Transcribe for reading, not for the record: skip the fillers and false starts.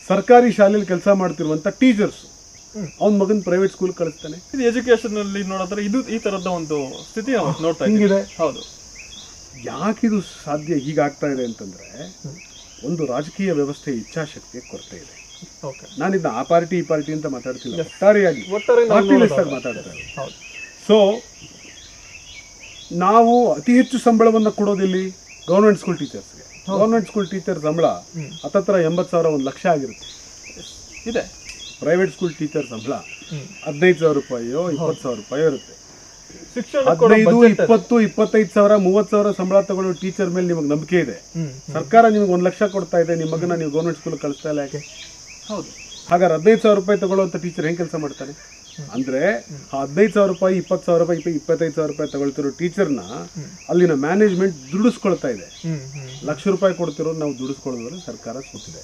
ಸರ್ಕಾರಿ ಶಾಲೆಯಲ್ಲಿ ಕೆಲಸ ಮಾಡ್ತಿರುವಂಥ ಟೀಚರ್ಸ್ ಅವ್ನ ಮಗನ ಪ್ರೈವೇಟ್ ಸ್ಕೂಲ್ ಕಳಿಸ್ತಾನೆ. ಇದು ಎಜುಕೇಶನ್ ಅಲ್ಲಿ ನೋಡಿದ್ರೆ ಇದು ಈ ತರದ ಒಂದು ಸ್ಥಿತಿ ನಾವು ನೋಡ್ತಾ ಹಿಂಗಿದೆ. ಹೌದು. ಯಾಕಿದು ಸಾಧ್ಯ ಹೀಗಾಗ್ತಾ ಇದೆ ಅಂತಂದ್ರೆ ಒಂದು ರಾಜಕೀಯ ವ್ಯವಸ್ಥೆ ಇಚ್ಛಾಶಕ್ತಿಯ ಕೊರತೆ ಇದೆ. ನಾನಿದ್ದ ಆ ಪಾರ್ಟಿ ಈ ಪಾರ್ಟಿ ಅಂತ ಮಾತಾಡ್ತಿಲ್ಲ, ಒಟ್ಟಾರೆಯಾಗಿ ಮಾತಾಡ್ತಾರೆ. ಸೊ ನಾವು ಅತಿ ಹೆಚ್ಚು ಸಂಬಳವನ್ನು ಕೊಡೋದಿಲ್ಲಿ ಗೌರ್ಮೆಂಟ್ ಸ್ಕೂಲ್ ಟೀಚರ್ಸ್ಗೆ. ಗೌರ್ಮೆಂಟ್ ಸ್ಕೂಲ್ ಟೀಚರ್ ಸಂಬಳ ಹತ್ತತ್ರ 80,000 1 ಲಕ್ಷ ಆಗಿರುತ್ತೆ ಇದೆ. ಪ್ರೈವೇಟ್ ಸ್ಕೂಲ್ ಟೀಚರ್ ಸಂಬಳ 15,000 ರೂಪಾಯಿಯೋ 20,000 ರೂಪಾಯಿ ಇರುತ್ತೆ. 15, 20, 25,000, 30,000 ಸಂಬಳ ತಗೊಳ್ಳೋ ಟೀಚರ್ ಮೇಲೆ ನಿಮಗೆ ನಂಬಿಕೆ ಇದೆ. ಸರ್ಕಾರ ನಿಮ್ಗೆ 1 ಲಕ್ಷ ಕೊಡ್ತಾ ಇದೆ, ನಿಮ್ಮ ಮಗನ ನೀವು ಗೌರ್ಮೆಂಟ್ ಸ್ಕೂಲ್ ಕಳಿಸ್ತಾ ಇಲ್ಲ ಯಾಕೆ? ಹೌದು. ಹಾಗಾದ್ರೆ 15,000 ರೂಪಾಯಿ ತಗೊಳ್ಳೋಂಥ ಟೀಚರ್ ಹೆಂಗೆ ಕೆಲಸ ಮಾಡ್ತಾನೆ? ಅಂದ್ರೆ 15,000 ರೂಪಾಯಿ 20,000 ರೂಪಾಯಿ 25,000 ರೂಪಾಯಿ ತಗೊಳ್ತಿರೋ ಟೀಚರ್ನ ಅಲ್ಲಿನ ಮ್ಯಾನೇಜ್ಮೆಂಟ್ ದುಡಿಸ್ಕೊಳ್ತಾ ಇದೆ. 1 ಲಕ್ಷ ರೂಪಾಯಿ ಕೊಡ್ತಿರೋ ನಾವು ದುಡಿಸ್ಕೊಳ್ಳೋದ್ರಲ್ಲಿ ಸರ್ಕಾರ ಕೂತಿದೆ.